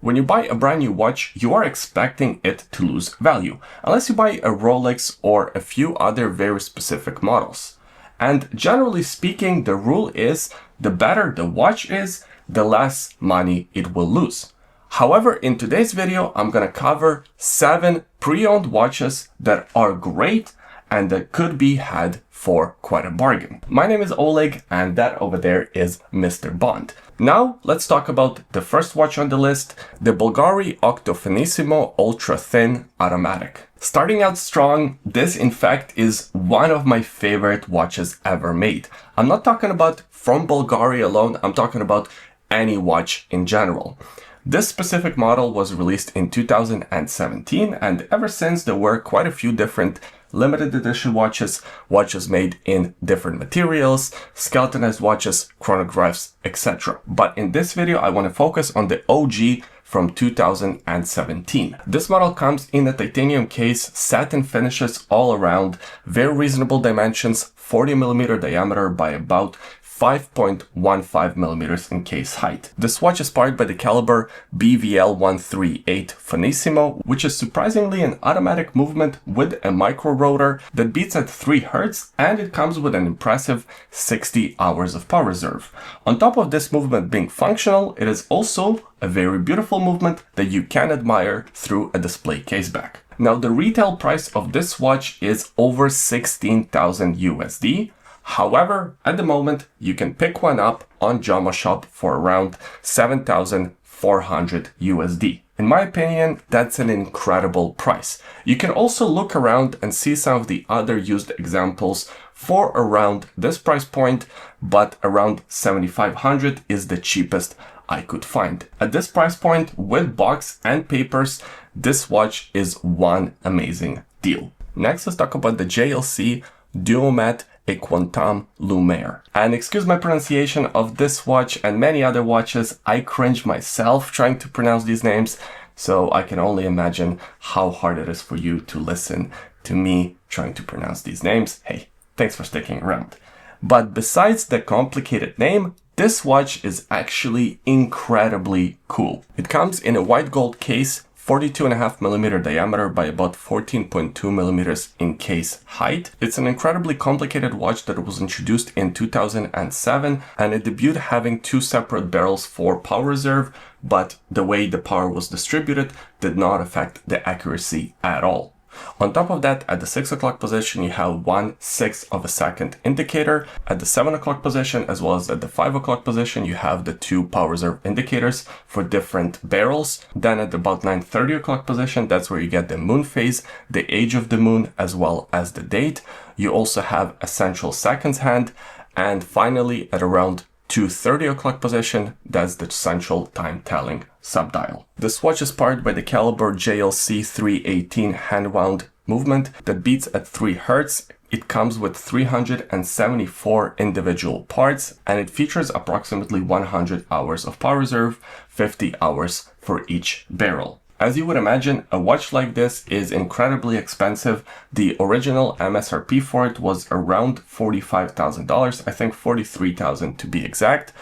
When you buy a brand new watch, you are expecting it to lose value, unless you buy a Rolex or a few other very specific models. And generally speaking, the rule is the better the watch is, the less money it will lose. However, in today's video, I'm gonna cover 7 pre-owned watches that are great and that could be had for quite a bargain. My name is Oleg, and that over there is Mr. Bond. Now, let's talk about the first watch on the list, the Bvlgari Octo Finissimo Ultra Thin Automatic. Starting out strong, this in fact is one of my favorite watches ever made. I'm not talking about from Bvlgari alone, I'm talking about any watch in general. This specific model was released in 2017, and ever since there were quite a few different limited edition watches made in different materials, skeletonized watches, chronographs, etc. But in this video, I want to focus on the OG from 2017. This model comes in a titanium case, satin finishes all around, very reasonable dimensions, 40mm diameter by about 5.15 millimeters in case height. This watch is powered by the caliber Bvl-138 Finissimo, which is surprisingly an automatic movement with a micro rotor that beats at 3 Hz, and it comes with an impressive 60 hours of power reserve. On top of this movement being functional, it is also a very beautiful movement that you can admire through a display case back. Now, the retail price of this watch is over 16,000 USD. However, at the moment, you can pick one up on Jama Shop for around 7,400 USD. In my opinion, that's an incredible price. You can also look around and see some of the other used examples for around this price point, but around 7,500 is the cheapest I could find. At this price point, with box and papers, this watch is one amazing deal. Next, let's talk about the JLC Duometre Quantieme Lunaire. And excuse my pronunciation of this watch and many other watches, I cringe myself trying to pronounce these names, so I can only imagine how hard it is for you to listen to me trying to pronounce these names. Hey, thanks for sticking around. But besides the complicated name, this watch is actually incredibly cool. It comes in a white gold case, 42.5mm diameter by about 14.2mm in case height. It's an incredibly complicated watch that was introduced in 2007, and it debuted having 2 separate barrels for power reserve, but the way the power was distributed did not affect the accuracy at all. On top of that, at the 6 o'clock position, you have 1/6 of a second indicator. At the 7 o'clock position, as well as at the 5 o'clock position, you have the 2 power reserve indicators for different barrels. Then at about 9:30 o'clock position, that's where you get the moon phase, the age of the moon, as well as the date. You also have a central seconds hand. And finally, at around 2:30 o'clock position, that's the central time telling subdial. This watch is powered by the caliber JLC 318 hand-wound movement that beats at 3 Hz. It comes with 374 individual parts, and it features approximately 100 hours of power reserve, 50 hours for each barrel. As you would imagine, a watch like this is incredibly expensive. The original MSRP for it was around $45,000, I think $43,000 to be exact.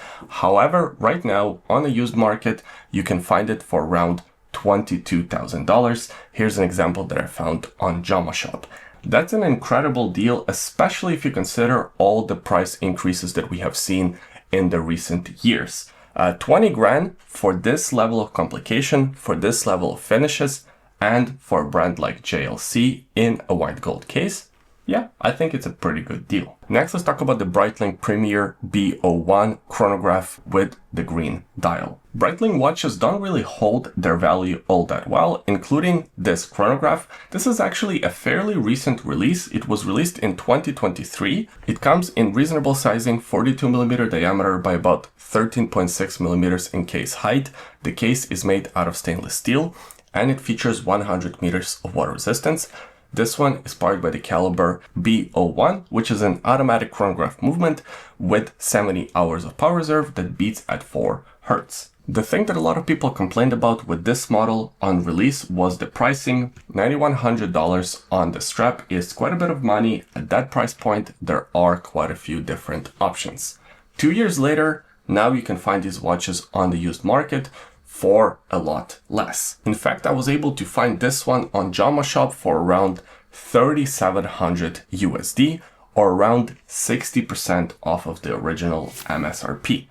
However, right now on the used market, you can find it for around $22,000. Here's an example that I found on Jama Shop. That's an incredible deal, especially if you consider all the price increases that we have seen in the recent years. 20 grand for this level of complication, for this level of finishes, and for a brand like JLC in a white gold case. Yeah, I think it's a pretty good deal. Next, let's talk about the Breitling Primero B01 chronograph with the green dial. Breitling watches don't really hold their value all that well, including this chronograph. This is actually a fairly recent release. It was released in 2023. It comes in reasonable sizing, 42mm diameter by about 13.6mm in case height. The case is made out of stainless steel, and it features 100 meters of water resistance. This one is powered by the caliber B01, which is an automatic chronograph movement with 70 hours of power reserve that beats at 4 Hz. The thing that a lot of people complained about with this model on release was the pricing. $9,100 on the strap is quite a bit of money. At that price point, there are quite a few different options. 2 years later, now you can find these watches on the used market for a lot less. In fact, I was able to find this one on Jaeger for around 3,700 USD, or around 60% off of the original MSRP.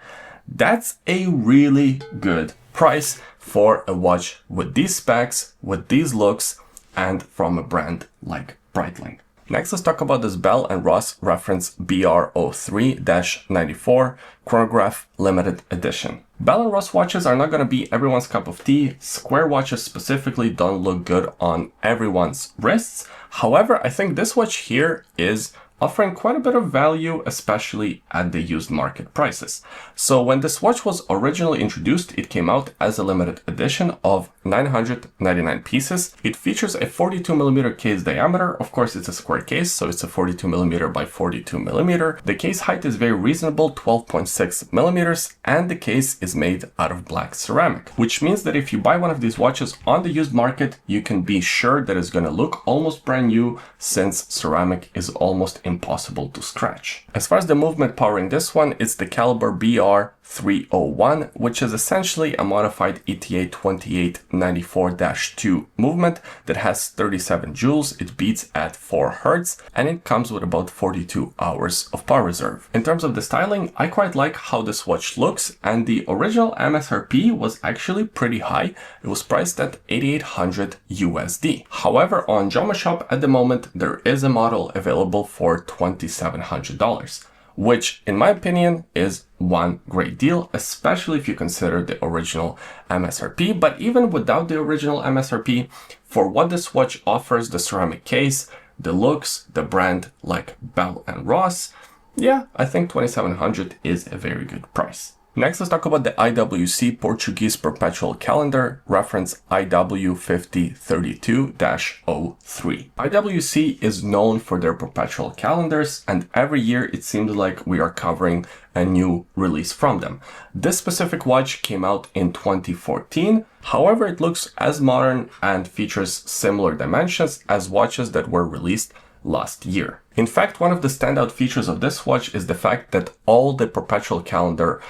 That's a really good price for a watch with these specs, with these looks, and from a brand like Breitling. Next, let's talk about this Bell & Ross reference BR03-94 Chronograph Limited Edition. Bell & Ross watches are not going to be everyone's cup of tea. Square watches specifically don't look good on everyone's wrists. However, I think this watch here is offering quite a bit of value, especially at the used market prices. So when this watch was originally introduced, it came out as a limited edition of 999 pieces. It features a 42mm case diameter. Of course, it's a square case, so it's a 42mm by 42mm. The case height is very reasonable, 12.6mm, and the case is made out of black ceramic, which means that if you buy one of these watches on the used market, you can be sure that it's going to look almost brand new, since ceramic is almost impossible to scratch. As far as the movement powering this one, it's the caliber BR301, which is essentially a modified ETA 2894-2 movement that has 37 joules, it beats at 4 Hz, and it comes with about 42 hours of power reserve. In terms of the styling, I quite like how this watch looks, and the original MSRP was actually pretty high. It was priced at 8,800 USD. However, on Jaeger at the moment, there is a model available for $2,700, which in my opinion is one great deal, especially if you consider the original MSRP. But even without the original MSRP, for what this watch offers, the ceramic case, the looks, the brand like Bell & Ross, yeah, I think 2,700 is a very good price. Next, let's talk about the IWC Portuguese Perpetual Calendar, reference IW5032-03. IWC is known for their perpetual calendars, and every year it seems like we are covering a new release from them. This specific watch came out in 2014. However, it looks as modern and features similar dimensions as watches that were released last year. In fact, one of the standout features of this watch is the fact that all the perpetual calendar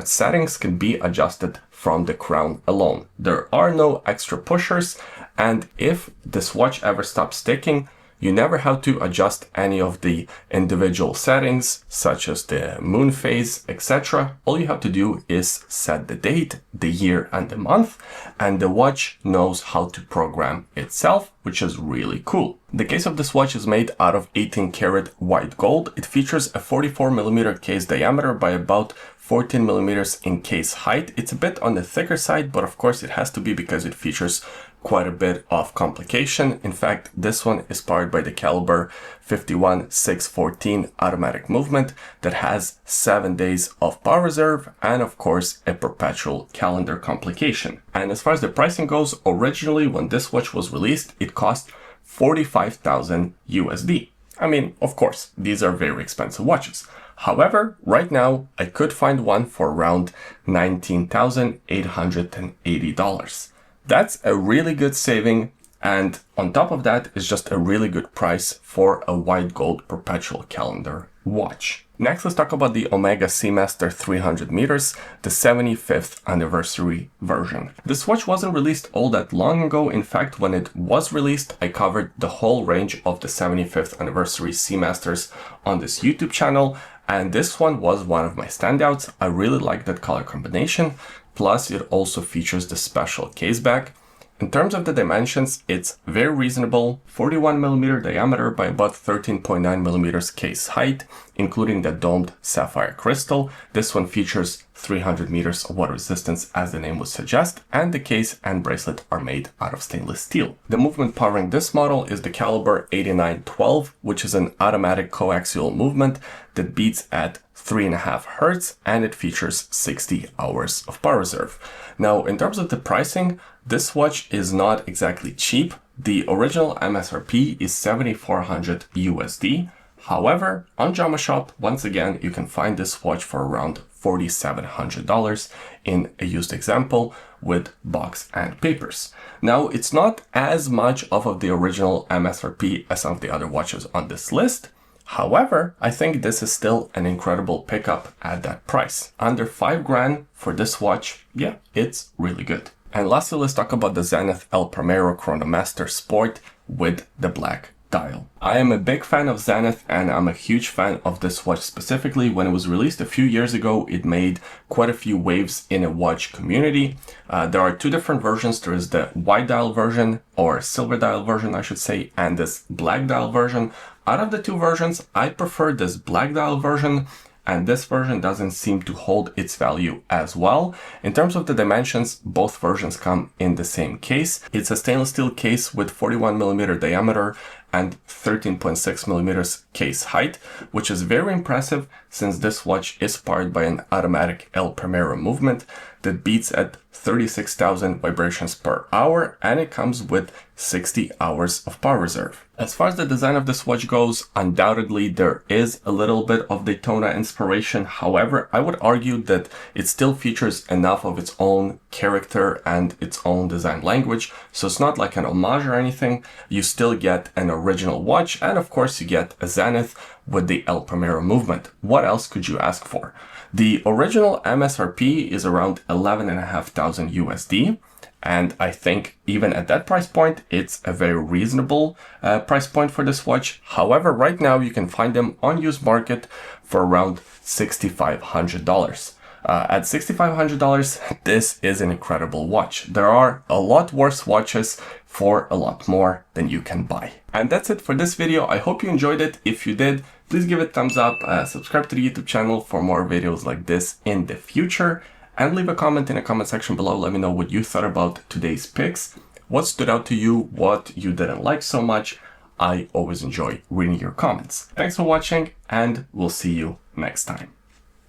settings can be adjusted from the crown alone. There are no extra pushers, and if this watch ever stops ticking, you never have to adjust any of the individual settings, such as the moon phase, etc. All you have to do is set the date, the year, and the month, and the watch knows how to program itself, which is really cool. The case of this watch is made out of 18 karat white gold. It features a 44mm case diameter by about 14mm in case height. It's a bit on the thicker side, but of course it has to be because it features quite a bit of complication. In fact, this one is powered by the caliber 51614 automatic movement that has 7 days of power reserve and of course a perpetual calendar complication. And as far as the pricing goes, originally when this watch was released, it cost 45,000 USD. I mean, of course, these are very expensive watches. However, right now I could find one for around $19,880. That's a really good saving, and on top of that is just a really good price for a white gold perpetual calendar watch. Next, let's talk about the Omega Seamaster 300 meters, the 75th anniversary version. This watch wasn't released all that long ago. In fact, when it was released, I covered the whole range of the 75th anniversary Seamasters on this YouTube channel, and this one was one of my standouts. I really like that color combination. Plus, it also features the special case back. In terms of the dimensions, it's very reasonable, 41mm diameter by about 13.9mm case height, including the domed sapphire crystal. This one features 300 meters of water resistance, as the name would suggest, and the case and bracelet are made out of stainless steel. The movement powering this model is the caliber 8912, which is an automatic coaxial movement that beats at 3.5 Hz, and it features 60 hours of power reserve. Now, in terms of the pricing, this watch is not exactly cheap. The original MSRP is 7,400 USD. However, on Jaeger, once again, you can find this watch for around $4,700 in a used example with box and papers. Now, it's not as much off of the original MSRP as some of the other watches on this list. However, I think this is still an incredible pickup at that price. Under 5 grand for this watch, yeah, it's really good. And lastly, let's talk about the Zenith El Primero Chronomaster Sport with the black dial. I am a big fan of Zenith, and I'm a huge fan of this watch specifically. When it was released a few years ago, it made quite a few waves in a watch community. There are 2 different versions. There is the white dial version, or silver dial version, I should say, and this black dial version. Out of the 2 versions, I prefer this black dial version, and this version doesn't seem to hold its value as well. In terms of the dimensions, both versions come in the same case. It's a stainless steel case with 41mm diameter and 13.6mm case height, which is very impressive since this watch is powered by an automatic El Primero movement that beats at 36,000 vibrations per hour, and it comes with 60 hours of power reserve. As far as the design of this watch goes, undoubtedly there is a little bit of Daytona inspiration. However, I would argue that it still features enough of its own character and its own design language, so it's not like an homage or anything. You still get an original watch, and of course you get a Zenith with the El Primero movement. What else could you ask for? The original MSRP is around 11,500 USD. And I think even at that price point, it's a very reasonable price point for this watch. However, right now you can find them on used market for around $6,500. At $6,500, this is an incredible watch. There are a lot worse watches for a lot more than you can buy. And that's it for this video. I hope you enjoyed it. If you did, please give it a thumbs up, subscribe to the YouTube channel for more videos like this in the future, and leave a comment in the comment section below. Let me know what you thought about today's picks. What stood out to you, what you didn't like so much. I always enjoy reading your comments. Thanks for watching, and we'll see you next time.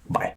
Bye.